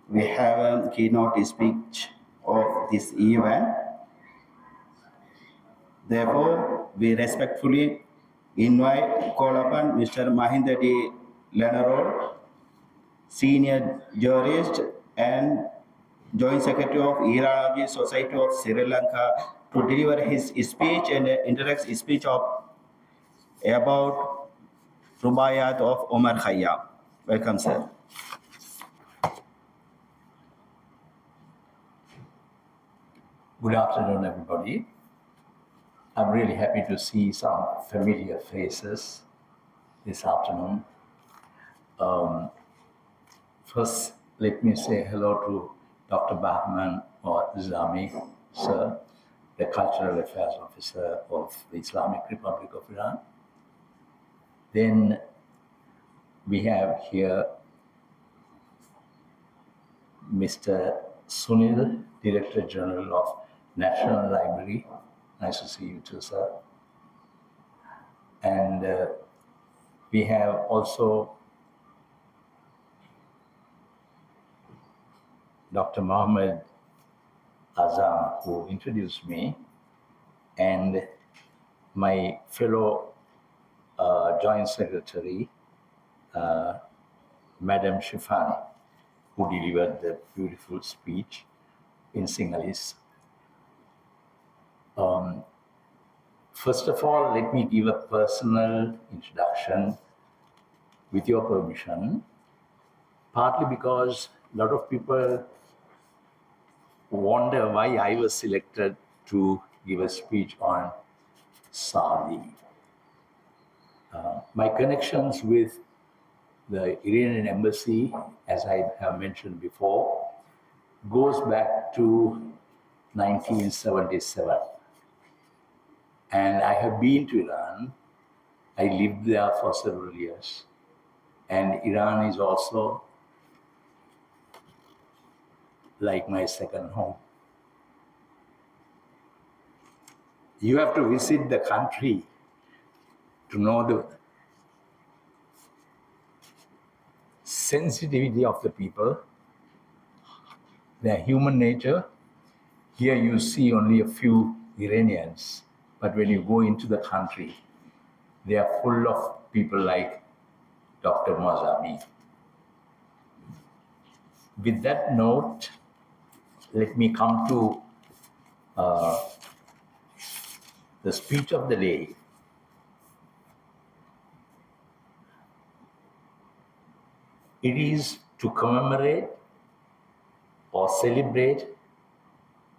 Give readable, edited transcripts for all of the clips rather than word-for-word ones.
we have a keynote speech of this event. Therefore, we respectfully call upon Mr. Mahinda De Lanerolle, Senior Jurist and Joint Secretary of Iranology Society of Sri Lanka, to deliver his speech and introduce speech about Rubaiyat of Omar Khayyam. Welcome, sir. Good afternoon, everybody. I'm really happy to see some familiar faces this afternoon. First, let me say hello to Dr. Bahman or Zami, sir, the Cultural Affairs Officer of the Islamic Republic of Iran. Then we have here Mr. Sunil, Director General of National Library. Nice to see you too, sir. And we have also Dr. Mohammed Azam, who introduced me, and my fellow Joint Secretary, Madam Shifani, who delivered the beautiful speech in Sinhalese. First of all, let me give a personal introduction with your permission, partly because a lot of people wonder why I was selected to give a speech on Saadi. My connections with the Iranian embassy, as I have mentioned before, goes back to 1977. And I have been to Iran. I lived there for several years. And Iran is also like my second home. You have to visit the country to know the sensitivity of the people, their human nature. Here you see only a few Iranians, but when you go into the country, they are full of people like Dr. Mozami. With that note, let me come to the speech of the day. It is to commemorate or celebrate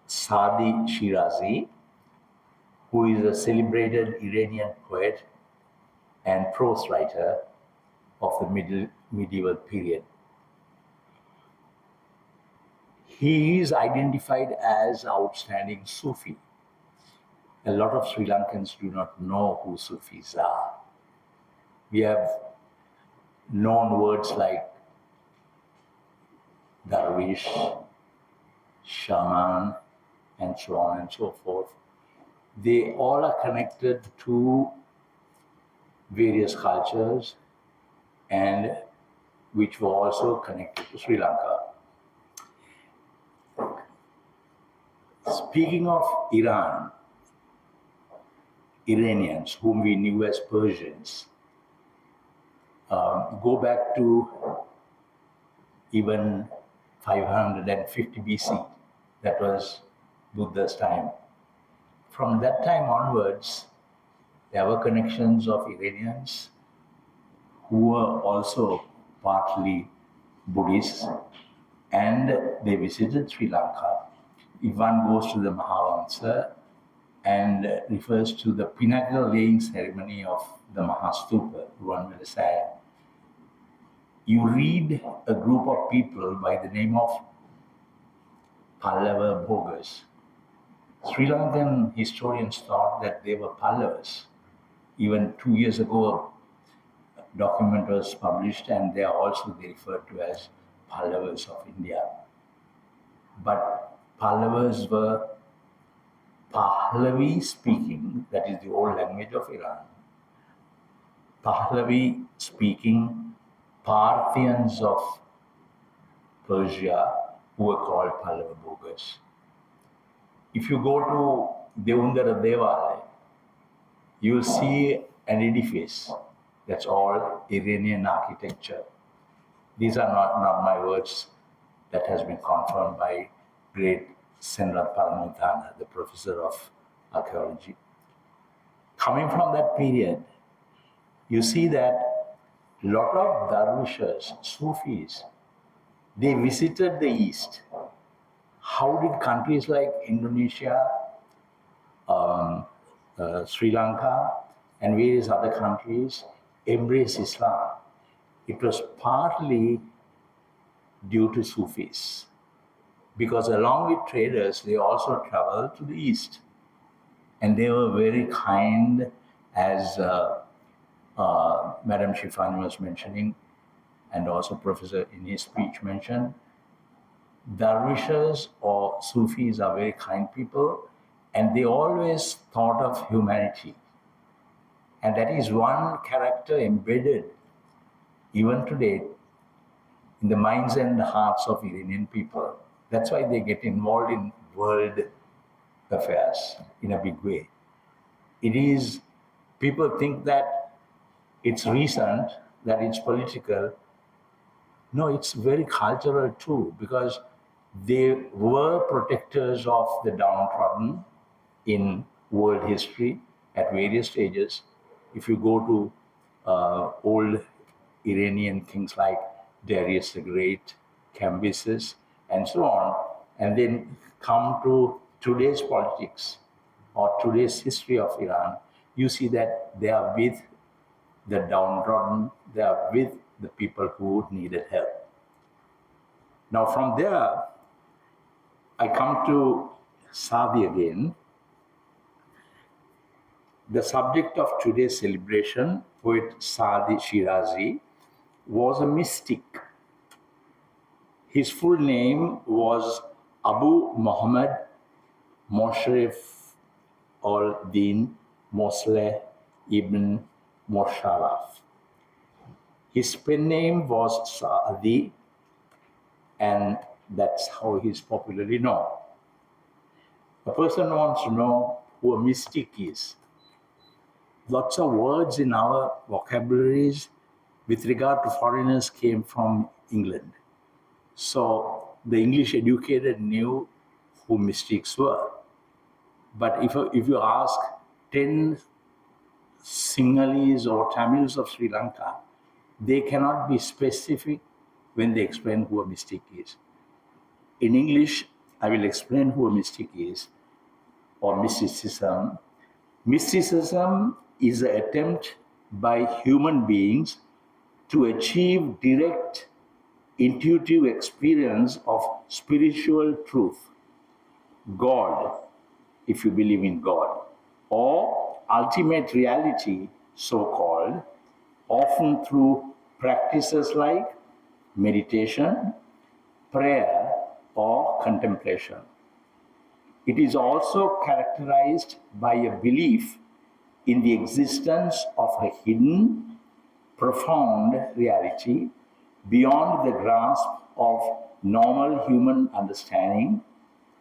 Saadi Shirazi, who is a celebrated Iranian poet and prose writer of the medieval period. He is identified as outstanding Sufi. A lot of Sri Lankans do not know who Sufis are. We have known words like Darwish, Shaman, and so on and so forth. They all are connected to various cultures and which were also connected to Sri Lanka. Speaking of Iran, Iranians, whom we knew as Persians, go back to even 550 BC. That was Buddha's time. From that time onwards, there were connections of Iranians who were also partly Buddhists, and they visited Sri Lanka. If one goes to the Mahavansa and refers to the pinnacle laying ceremony of the Mahastupa, Rubaiyat, you read a group of people by the name of Pallava Bhogas. Sri Lankan historians thought that they were Pallavas. Even 2 years ago, a document was published, and they are also referred to as Pallavas of India. But Pallavas were Pahlavi speaking, that is the old language of Iran. Pahlavi speaking Parthians of Persia, who were called Pallava Bogas. If you go to Deundara Devalaya, you will see an edifice that's all Iranian architecture. These are not my words, that has been confirmed by great Senrat Paramithana, the professor of archaeology. Coming from that period, you see that a lot of dervishes, Sufis, they visited the East. How did countries like Indonesia, Sri Lanka, and various other countries embrace Islam? It was partly due to Sufis, because along with traders, they also traveled to the East. And they were very kind, as Madam Shifani was mentioning, and also Professor in his speech mentioned. Darwishes or Sufis are very kind people, and they always thought of humanity. And that is one character embedded even today in the minds and the hearts of Iranian people. That's why they get involved in world affairs in a big way. It is, people think that it's recent, that it's political. No, it's very cultural too, because they were protectors of the downtrodden in world history at various stages. If you go to old Iranian things like Darius the Great, Cambyses, and so on, and then come to today's politics or today's history of Iran, you see that they are with the downtrodden, they are with the people who needed help. Now from there, I come to Saadi again. The subject of today's celebration, poet Saadi Shirazi, was a mystic. His full name was Abu Muhammad Moshrif al-Din Mosleh ibn Mosharraf. His pen name was Saadi, and that's how he's popularly known. A person wants to know who a mystic is. Lots of words in our vocabularies with regard to foreigners came from England. So the English educated knew who mystics were. But if you ask 10 Sinhalese or Tamils of Sri Lanka, they cannot be specific when they explain who a mystic is. In English, I will explain who a mystic is, or mysticism. Mysticism is an attempt by human beings to achieve direct, intuitive experience of spiritual truth, God, if you believe in God, or ultimate reality, so-called, often through practices like meditation, prayer, or contemplation. It is also characterized by a belief in the existence of a hidden, profound reality beyond the grasp of normal human understanding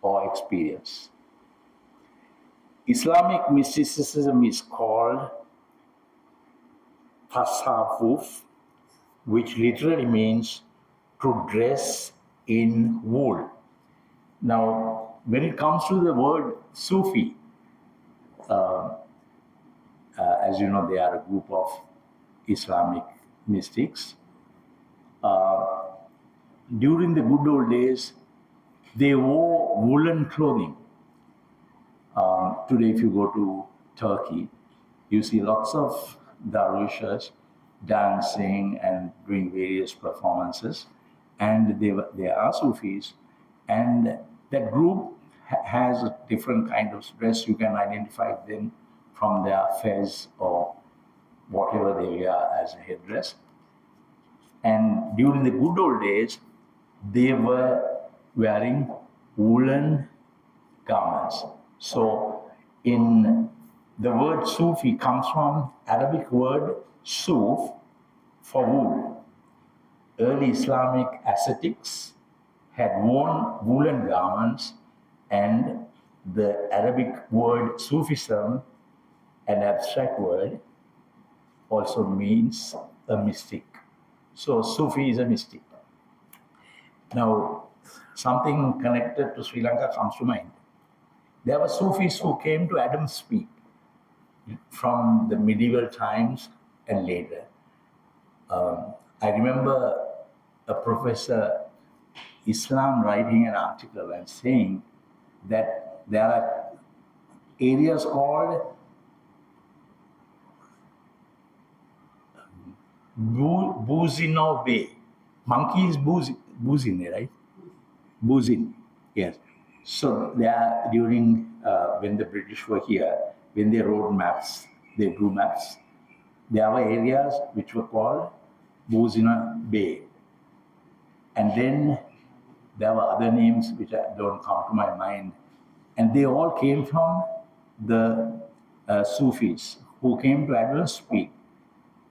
or experience. Islamic mysticism is called tasawwuf, which literally means to dress in wool. Now, when it comes to the word Sufi, as you know, they are a group of Islamic mystics. During the good old days, they wore woolen clothing. Today, if you go to Turkey, you see lots of dervishes dancing and doing various performances, and they are Sufis, and that group has a different kind of dress. You can identify them from their fez or whatever they wear as a headdress. And during the good old days, they were wearing woolen garments. So in the word Sufi comes from Arabic word suf for wool. Early Islamic ascetics had worn woolen garments, and the Arabic word Sufism, an abstract word, also means a mystic. So Sufi is a mystic. Now, something connected to Sri Lanka comes to mind. There were Sufis who came to Adam's Peak from the medieval times and later. I remember a professor Islam writing an article and saying that there are areas called Buzino Bay. Monkey is Buzin, right? Buzin, yes. So there, during when the British were here, when they wrote maps, they drew maps. There were areas which were called Buzina Bay. And then there were other names which don't come to my mind. And they all came from the Sufis who came to Adam's Peak,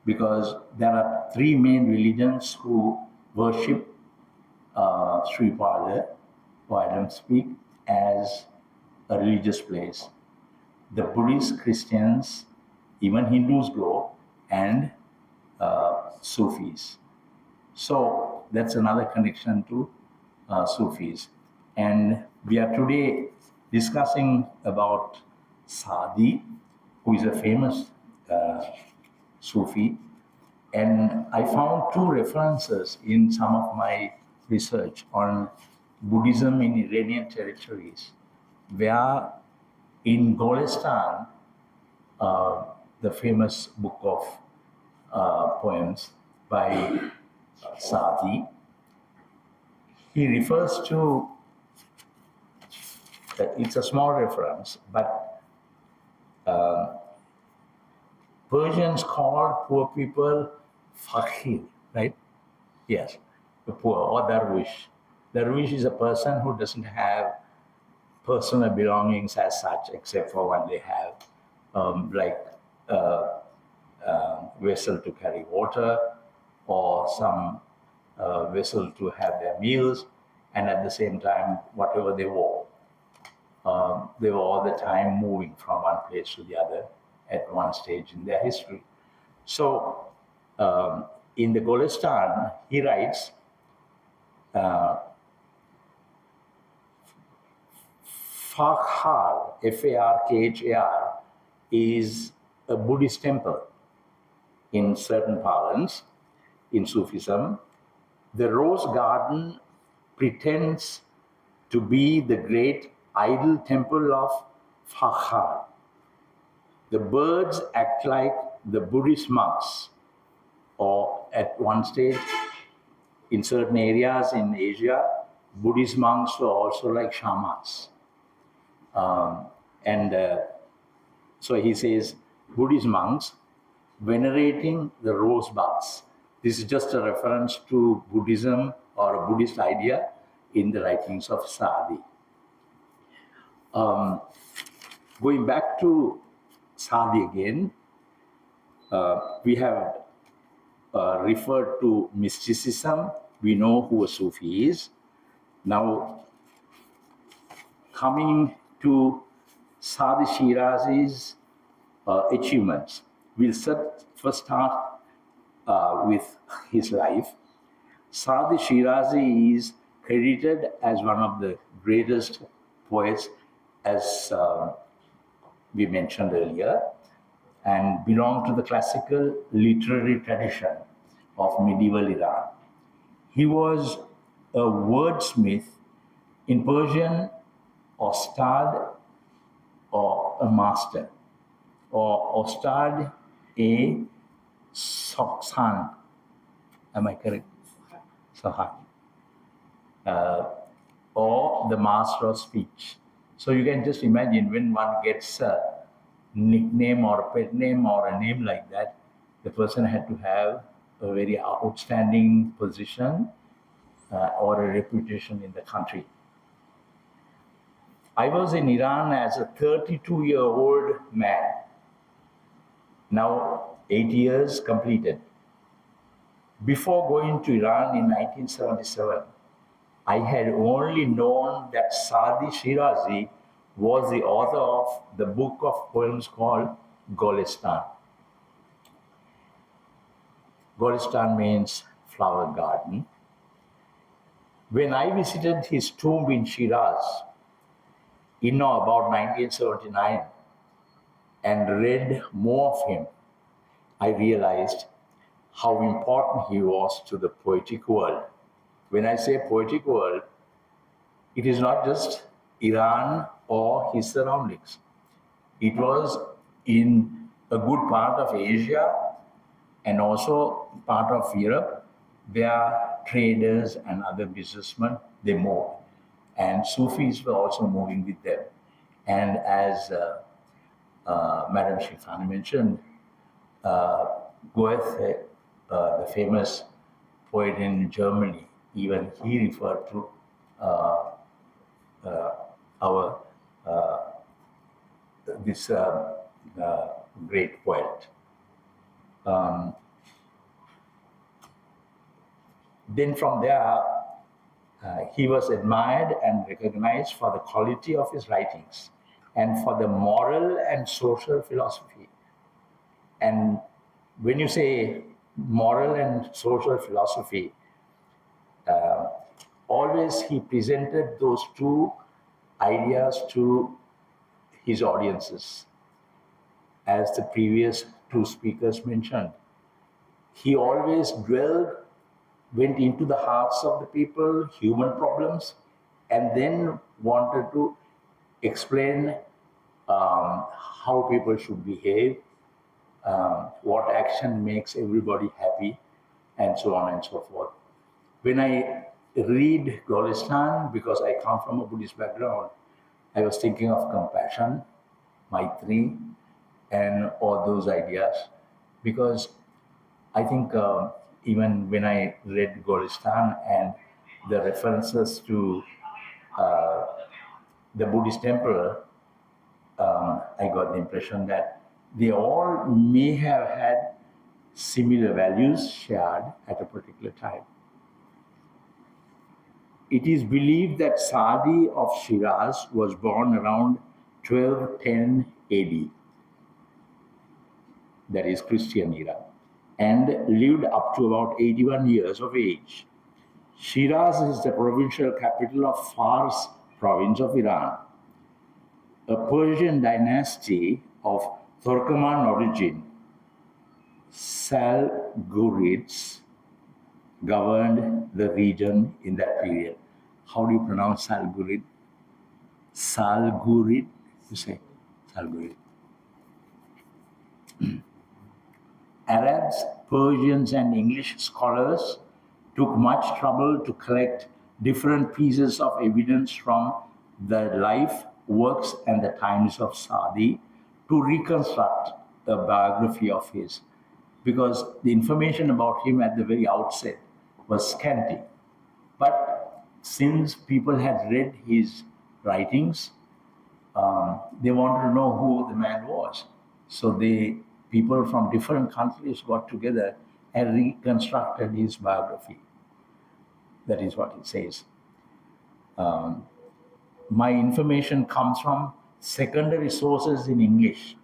because there are three main religions who worship Sri Pada or Adam's Peak as a religious place. The Buddhists, Christians, even Hindus go, and Sufis. So that's another connection to Sufis. And we are today discussing about Saadi, who is a famous Sufi. And I found two references in some of my research on Buddhism in Iranian territories, where in Golestan, the famous book of poems by Saadi, he refers to, it's a small reference, but Persians called poor people fakir, right? Yes, the poor, or darwish. Darwish is a person who doesn't have personal belongings as such, except for what they have, like vessel to carry water, or some vessel to have their meals, and at the same time, whatever they wore. They were all the time moving from one place to the other at one stage in their history. So, in the Golestan, he writes, Fakhar, Farkhar, is a Buddhist temple in certain parlance, in Sufism. The rose garden pretends to be the great idol temple of Fakhar. The birds act like the Buddhist monks, or at one stage, in certain areas in Asia, Buddhist monks were also like shamans. So he says, Buddhist monks venerating the rosebuds. This is just a reference to Buddhism or a Buddhist idea in the writings of Saadi. Going back to Saadi again, we have referred to mysticism. We know who a Sufi is. Now, coming to Saadi Shirazi's achievements, we'll first start with his life. Saadi Shirazi is credited as one of the greatest poets, as we mentioned earlier, and belonged to the classical literary tradition of medieval Iran. He was a wordsmith, in Persian, Ostad, or a master, or Ostad a Soksan. Am I correct? Sahan. Or the master of speech. So you can just imagine, when one gets a nickname or a pet name or a name like that, the person had to have a very outstanding position or a reputation in the country. I was in Iran as a 32-year-old man. Now 8 years completed. Before going to Iran in 1977, I had only known that Saadi Shirazi was the author of the book of poems called Golistan. Golistan means flower garden. When I visited his tomb in Shiraz, about 1979, and read more of him, I realized how important he was to the poetic world. When I say poetic world, it is not just Iran or his surroundings. It was in a good part of Asia and also part of Europe, where traders and other businessmen, they moved. And Sufis were also moving with them. And as Madam Shifani mentioned, Goethe, the famous poet in Germany, even he referred to uh, our this great poet. Um, then from there, he was admired and recognized for the quality of his writings and for the moral and social philosophy. And when you say moral and social philosophy, always he presented those two ideas to his audiences. As the previous two speakers mentioned, he always went into the hearts of the people, human problems, and then wanted to explain how people should behave, what action makes everybody happy, and so on and so forth. When I read Golistan, because I come from a Buddhist background, I was thinking of compassion, Maitri, and all those ideas. Because I think even when I read Golistan and the references to the Buddhist temple, I got the impression that they all may have had similar values shared at a particular time. It is believed that Saadi of Shiraz was born around 1210 AD, that is Christian era, and lived up to about 81 years of age. Shiraz is the provincial capital of Fars province of Iran. A Persian dynasty of Turkoman origin, Salgurids, governed the region in that period. How do you pronounce Salgurid? Salgurid, you say Salgurid. Arabs, Persians, and English scholars took much trouble to collect different pieces of evidence from the life, works, and the times of Saadi to reconstruct a biography of his, because the information about him at the very outset was scanty. But since people had read his writings, they wanted to know who the man was. So people from different countries got together and reconstructed his biography. That is what it says. My information comes from secondary sources in English,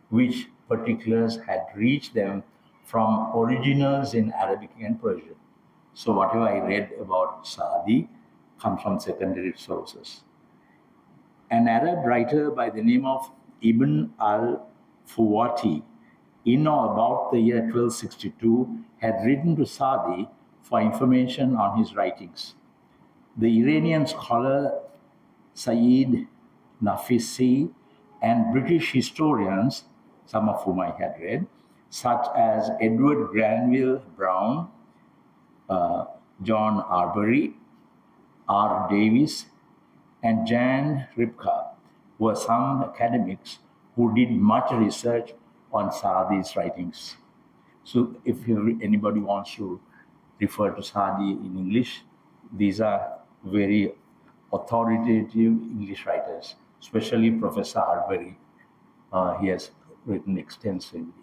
which particulars had reached them from originals in Arabic and Persian. So whatever I read about Saadi comes from secondary sources. An Arab writer by the name of Ibn al-Fuwati, in or about the year 1262, had written to Saadi for information on his writings. The Iranian scholar Sayyid Nafisi and British historians, some of whom I had read, such as Edward Granville Brown, John Arbery, R. Davis, and Jan Ripka, were some academics who did much research on Saadi's writings. So if anybody wants to refer to Saadi in English, these are very authoritative English writers, especially Professor Arbery. He has written extensively.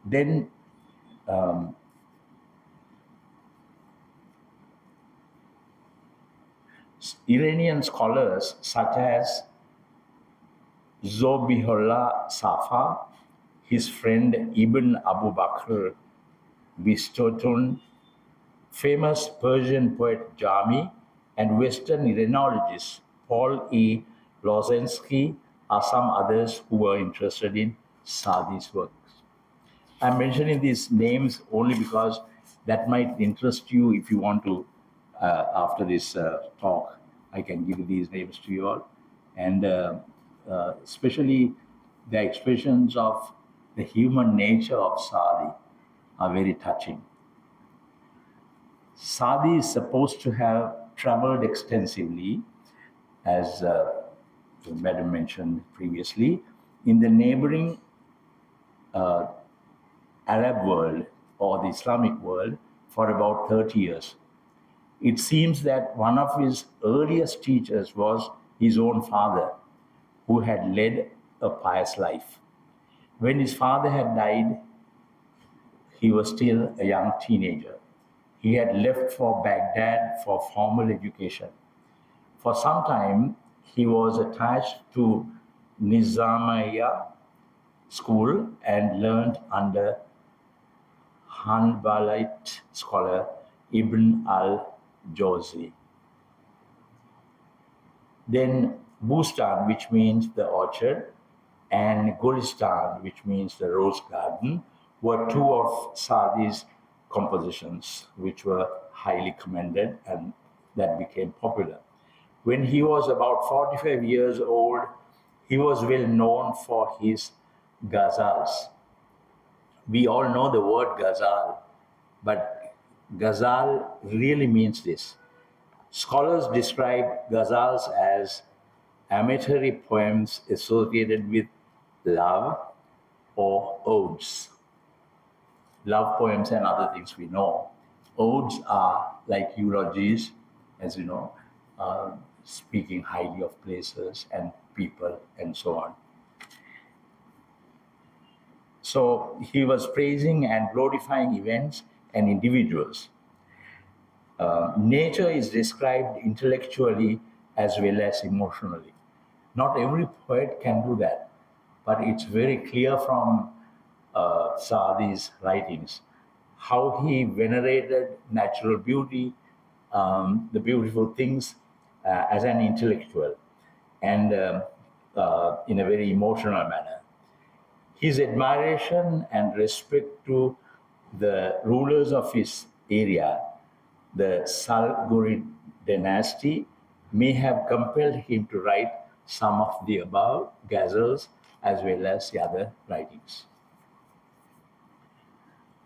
Then Iranian scholars such as Zobihullah Safa, his friend Ibn Abu Bakr Bistotun, famous Persian poet Jami, and Western Iranologist Paul E. Lozensky are some others who were interested in Saadi's works. I'm mentioning these names only because that might interest you if you want to, after this talk, I can give these names to you all. And especially the expressions of the human nature of Saadi are very touching. Saadi is supposed to have traveled extensively, as the madam mentioned previously, in the neighboring Arab world or the Islamic world for about 30 years. It seems that one of his earliest teachers was his own father, who had led a pious life. When his father had died, he was still a young teenager. He had left for Baghdad for formal education. For some time, he was attached to Nizamiya school and learned under Hanbalite scholar Ibn al-Jawzi. Then Bustan, which means the orchard, and Gulistan, which means the rose garden, were two of Saadi's compositions, which were highly commended and that became popular. When he was about 45 years old, he was well known for his ghazals. We all know the word ghazal, but ghazal really means this. Scholars describe ghazals as amatory poems associated with love or odes. Love poems and other things we know. Odes are like eulogies, as you know, speaking highly of places and people and so on. So he was praising and glorifying events and individuals. Nature is described intellectually as well as emotionally. Not every poet can do that, but it's very clear from Saadi's writings how he venerated natural beauty, the beautiful things as an intellectual and in a very emotional manner. His admiration and respect to the rulers of his area, the Salgurid dynasty, may have compelled him to write some of the above ghazals as well as the other writings.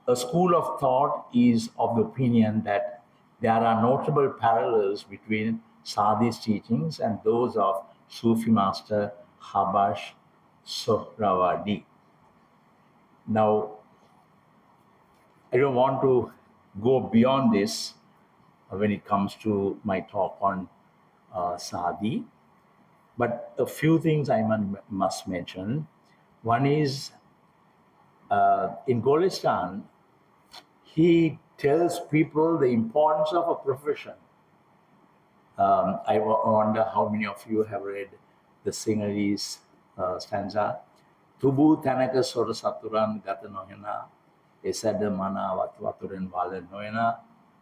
A school of thought is of the opinion that there are notable parallels between Saadi's teachings and those of Sufi master Habash Sohrawardi. Now, I don't want to go beyond this when it comes to my talk on Saadi, but a few things I must mention. One is in Golistan, he tells people the importance of a profession. I wonder how many of you have read the Sinhalese stanza. Tubu tanaka sora saturan gata nohena, esada mana waturen wala nohena,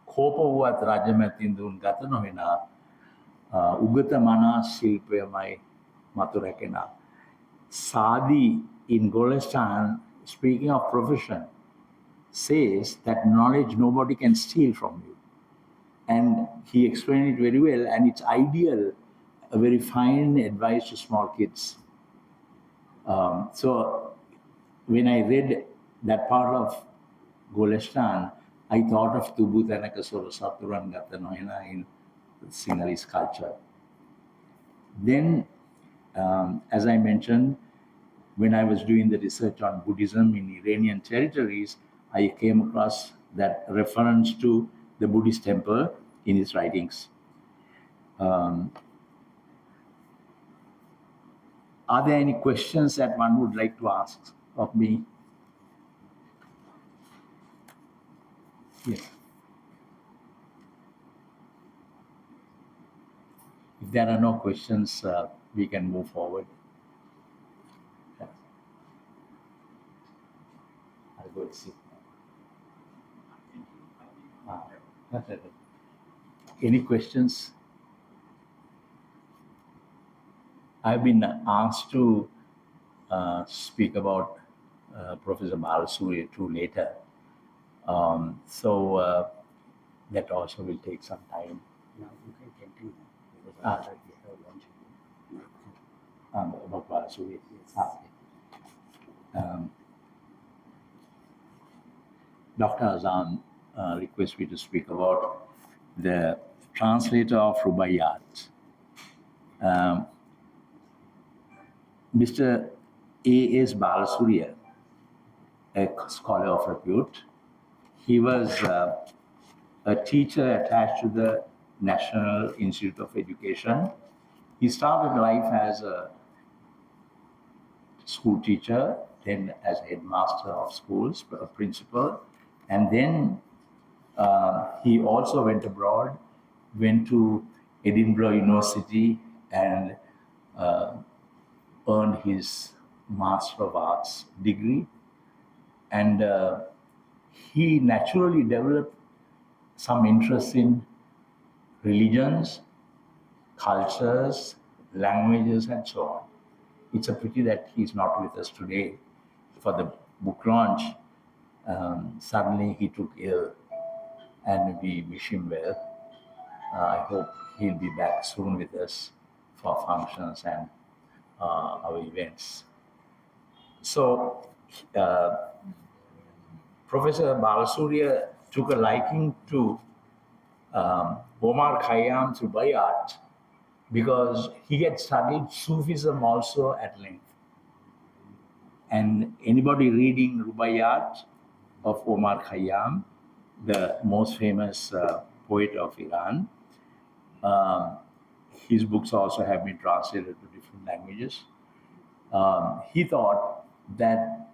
kopa uat rajamatindun gata nohena, ugata mana silpayamai maturakena. Saadi in Golestan, speaking of profession, says that knowledge nobody can steal from you. And he explained it very well, and it's ideal, a very fine advice to small kids. So when I read that part of Golestan, I thought of Tubu Tanaka Soro Saturan Gata Nohena in Sinhalese culture. Then, as I mentioned, when I was doing the research on Buddhism in Iranian territories, I came across that reference to the Buddhist temple in his writings. Are there any questions that one would like to ask of me? Yes. there are no questions, we can move forward. I'll go and sit. Any questions? I've been asked to speak about Professor Balasuri too later. So that also will take some time. Now you can continue. Ah. Because we have lunch. About Balasuri. Yes. Dr. Azam requests me to speak about the translator of Rubaiyat. Mr. A.S. Balasuri, a scholar of repute, he was a teacher attached to the National Institute of Education. He started life as a school teacher, then as headmaster of schools, a principal, and then he also went abroad, went to Edinburgh University and earned his Master of Arts degree. And he naturally developed some interest in religions, cultures, languages, and so on. It's a pity that he's not with us today for the book launch. Suddenly he took ill, and we wish him well. I hope he'll be back soon with us for functions and our events. So, Professor Balasuri took a liking to Omar Khayyam's Rubaiyat because he had studied Sufism also at length. And anybody reading Rubaiyat of Omar Khayyam, the most famous poet of Iran, his books also have been translated to different languages. He thought that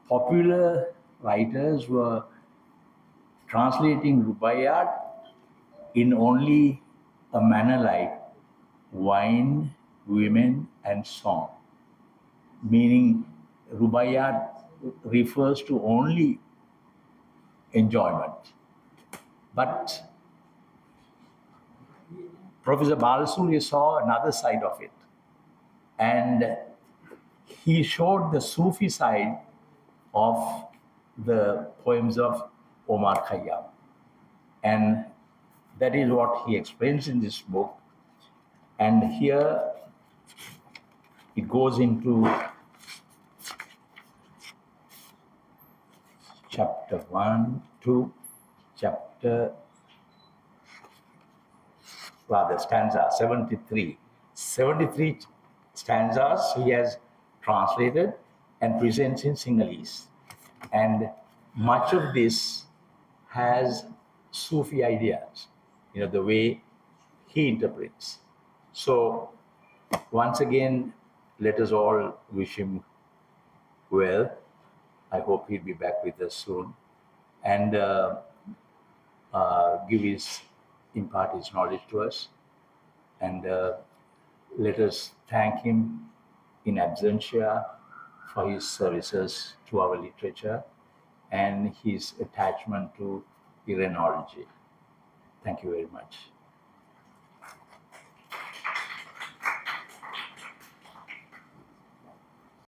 popular writers were translating Rubaiyat in only a manner like wine, women, and song, meaning Rubaiyat refers to only enjoyment. But Professor Balasuri saw another side of it, and he showed the Sufi side of the poems of Omar Khayyam. And that is what he explains in this book. And here it goes into chapter 1, 2, stanza 73. 73 stanzas he has translated and presents in Sinhalese. And much of this has Sufi ideas, the way he interprets. So once again, let us all wish him well. I hope he'll be back with us soon and impart his knowledge to us. And let us thank him in absentia for his services to our literature and his attachment to Iranology. Thank you very much.